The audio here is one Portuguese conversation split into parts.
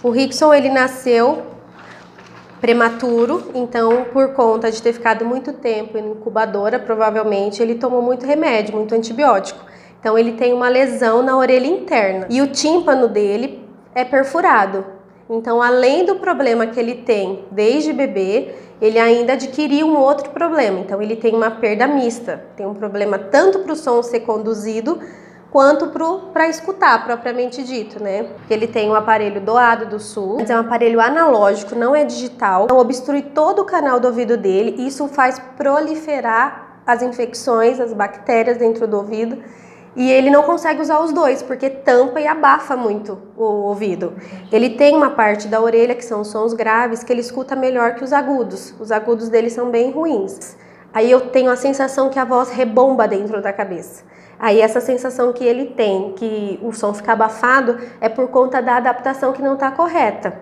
O Rickson, ele nasceu prematuro, então por conta de ter ficado muito tempo em incubadora, provavelmente ele tomou muito remédio, muito antibiótico. Então ele tem uma lesão na orelha interna e o tímpano dele é perfurado. Então, além do problema que ele tem desde bebê, ele ainda adquiriu um outro problema. Então ele tem uma perda mista, tem um problema tanto para o som ser conduzido quanto para escutar, propriamente dito, né? Ele tem um aparelho doado do SUS, é um aparelho analógico, não é digital, então obstrui todo o canal do ouvido dele, e isso faz proliferar as infecções, as bactérias dentro do ouvido, e ele não consegue usar os dois, porque tampa e abafa muito o ouvido. Ele tem uma parte da orelha, que são os sons graves, que ele escuta melhor que os agudos dele são bem ruins. Aí eu tenho a sensação que a voz rebomba dentro da cabeça. Aí essa sensação que ele tem, que o som fica abafado, é por conta da adaptação que não está correta.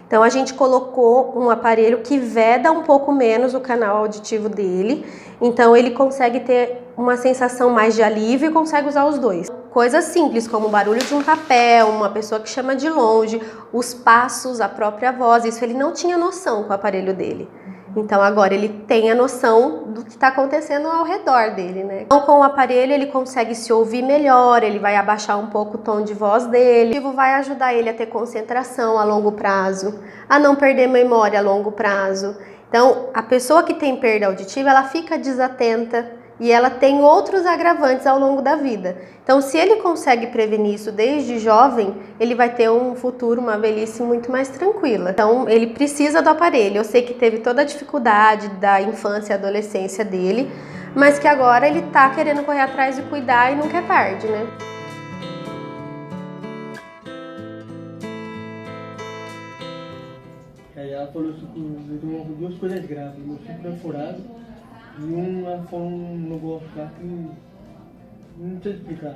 Então a gente colocou um aparelho que veda um pouco menos o canal auditivo dele, então ele consegue ter uma sensação mais de alívio e consegue usar os dois. Coisas simples como o barulho de um papel, uma pessoa que chama de longe, os passos, a própria voz, isso ele não tinha noção com o aparelho dele. Então agora ele tem a noção do que está acontecendo ao redor dele, né? Então com o aparelho ele consegue se ouvir melhor, ele vai abaixar um pouco o tom de voz dele. O vai ajudar ele a ter concentração a longo prazo, a não perder memória a longo prazo. Então a pessoa que tem perda auditiva, ela fica desatenta e ela tem outros agravantes ao longo da vida. Então se ele consegue prevenir isso desde jovem, ele vai ter um futuro, uma velhice muito mais tranquila. Então ele precisa do aparelho. Eu sei que teve toda a dificuldade da infância e adolescência dele, mas que agora ele tá querendo correr atrás e cuidar e nunca é tarde, né? Aí ela falou assim que eu tenho duas coisas graves, meu ciclo é furado e uma foi um negócio lá que não sei explicar.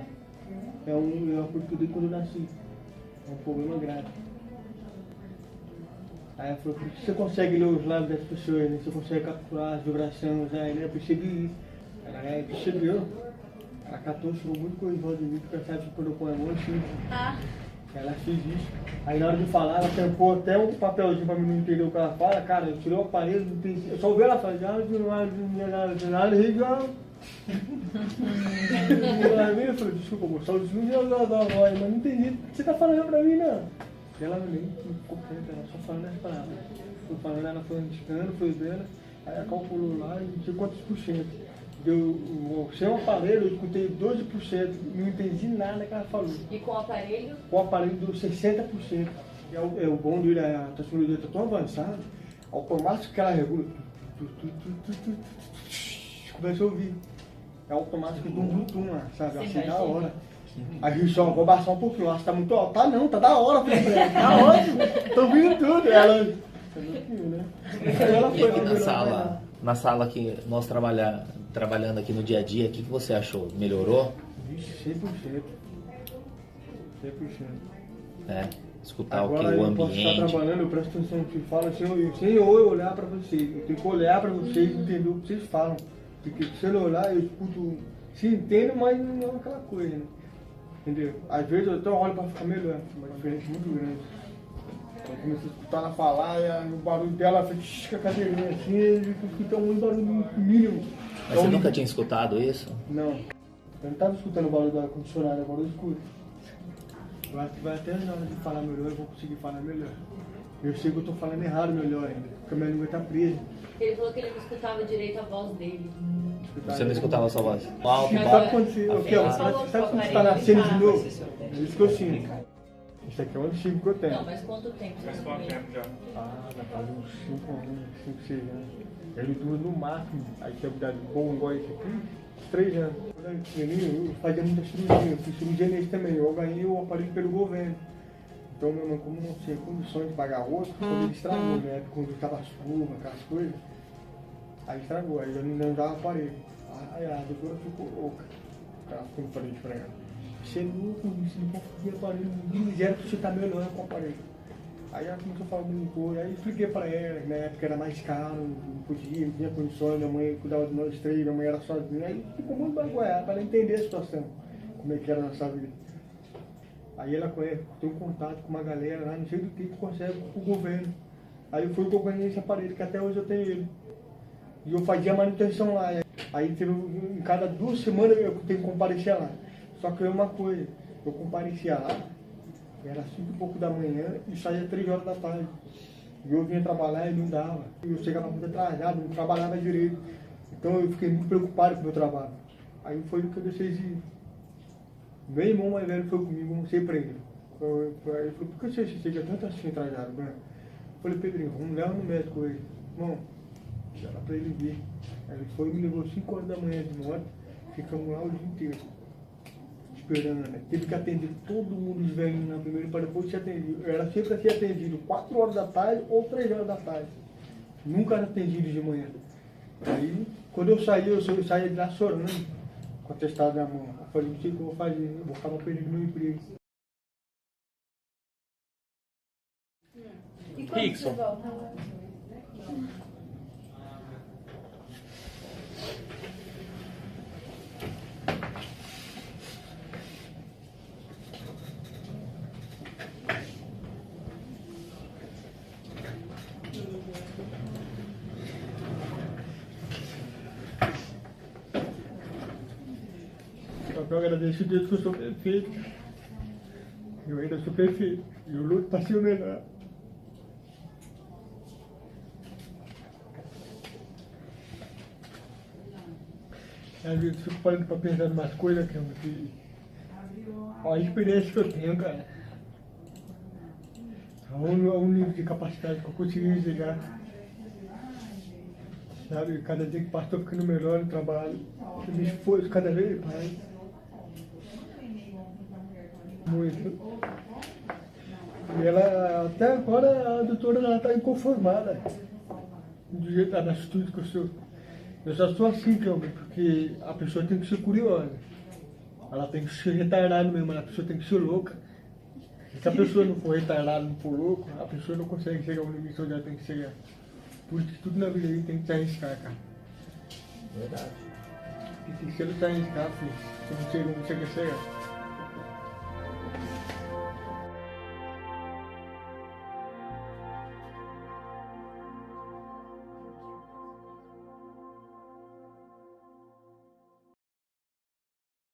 É uma coisa que eu dei quando eu nasci. É um problema grave. Aí ela falou, por que você consegue ler os lábios das pessoas, né? Você consegue capturar as vibrações, aí né? Eu percebi isso. Ela percebeu. Ela catou, tirou muito coisa de mim, porque ela sabe que quando eu ponho a mão, assim. Ela fez isso. Aí na hora de falar, ela tampou até um papelzinho pra mim não entender o que ela fala. Cara, eu tirei o aparelho, não entendi. Eu só ouvi ela falar, nada, igual. Eu falei, desculpa, moço, o desvio da voz, mas não entendi o que você tá falando pra mim, não. Ela nem ficou quieta, ela só falando as palavras. Foi falando, ela foi indicando, foi vendo, aí ela calculou lá e não sei quantos por cento. Deu, sem o aparelho, eu escutei 12%, não entendi nada que ela falou. E com o aparelho? Com o aparelho deu 60%. É o bom dele, a tecnologia está tão avançada, automático que ela regula, começa a ouvir. É automático de um Bluetooth, sabe? Assim, da hora. Aí só vou baixar um pouquinho, acho que tá muito alto. Tá não, tá da hora, tá ótimo, tô ouvindo tudo. Ela, né? Ela foi na sala que nós trabalhando aqui no dia a dia, o que você achou? Melhorou? 100%. 100%. É, escutar agora, o eu posso estar ambiente. trabalhando, eu presto atenção no que fala, sem eu olhar para vocês. Eu tenho que olhar para vocês e entender o que vocês falam. Porque se eu olhar, eu escuto, se entendo, mas não é aquela coisa, né? Entendeu? Às vezes eu até olho para ficar melhor, uma diferença muito grande. Eu comecei a escutar ela falar, e o barulho dela fez com a cadeirinha assim, eu escutei um barulho mínimo. Mas você nunca tinha escutado isso? Não. Eu não estava escutando o barulho do ar-condicionado, agora eu escuto. Eu acho que vai até na hora de falar melhor, eu vou conseguir falar melhor. Eu sei que eu estou falando errado melhor ainda, porque a minha língua está presa. Ele falou que ele não escutava direito a voz dele. Você não escutava a sua voz? Alto, Sabe quando você está nascendo de novo? É isso que eu sinto. Isso aqui é um antigo que eu tenho. Não, mas quanto tempo você escutou? Já faz uns 5 anos, 5, 6 anos. Ele dura no máximo, aí que é bom igual esse aqui, 3 anos. Quando eu era pequenininho, eu fazia muita cirurgia, eu fiz cirurgia nesse também. Eu ganhei o aparelho pelo governo. Então, meu irmão, como não tinha condições de pagar outro, quando ele estragou, né? Quando estava chuva, aquelas coisas, aí estragou, aí eu não dava aparelho. Aí a doutora ficou louca. Ela ficou falando pra ela. Você é louco, você não pode fazer aparelho, ninguém disseram que você tá melhorando com o aparelho. Aí ela começou a falar muita coisa, aí eu expliquei pra ela que na época era mais caro, não podia, não tinha condições, minha mãe cuidava de nós três, minha mãe era sozinha, aí ficou muito baguaiada para ela entender a situação, como é que era a nossa vida. Aí ela conhece, tem um contato com uma galera lá, não sei do que consegue com o governo. Aí foi que eu ganhei esse aparelho, que até hoje eu tenho ele. E eu fazia manutenção lá. Aí teve, em cada 2 semanas eu tenho que comparecer lá. Só que é uma coisa, eu comparecia lá, era 5 e pouco da manhã e saía 3 horas da tarde. E eu vinha trabalhar e não dava. Eu chegava muito atrasado, não trabalhava direito. Então eu fiquei muito preocupado com o meu trabalho. Aí foi o que eu deixei de ir. Meu irmão mais velho foi comigo, eu mostrei pra ele. Ele falou, por que você chega tanto assim atrasado, Bruno? Eu falei, Pedrinho, vamos levar no médico hoje. Irmão, era pra ele vir. Aí ele foi e me levou 5 horas da manhã de moto, ficamos lá o dia inteiro, esperando, né? Teve que atender todo mundo, os velhinhos na primeira, para depois ser atendido. Eu era sempre assim atendido, 4 horas da tarde ou 3 horas da tarde. Nunca era atendido de manhã. Aí, quando eu saía de lá chorando, com o atestado na mão. Eu falei, não sei o que eu vou fazer, eu vou acabar perdendo meu emprego. E quando Rickson. você volta? Eu agradeço a Deus que eu sou perfeito. Eu ainda sou perfeito. E o luto está sendo melhor. Às vezes eu fico parando para pensar em umas coisas que olha a experiência que eu tenho, cara. Olha o nível de capacidade que eu consegui chegar. Sabe, cada dia que passa estou ficando melhor no trabalho. Eu me esforço cada vez mais. Muito. E ela, até agora, a doutora está inconformada do jeito das atitudes que eu sou. Eu só sou assim, porque a pessoa tem que ser curiosa. Ela tem que ser retardada mesmo, a pessoa tem que ser louca. Se a pessoa não for retardada, não for louca, a pessoa não consegue chegar ao limite onde ela tem que chegar. Por isso que tudo na vida aí tem que se arriscar, cara. Verdade. E se você não se arriscar, filho, você não chega onde você quer chegar.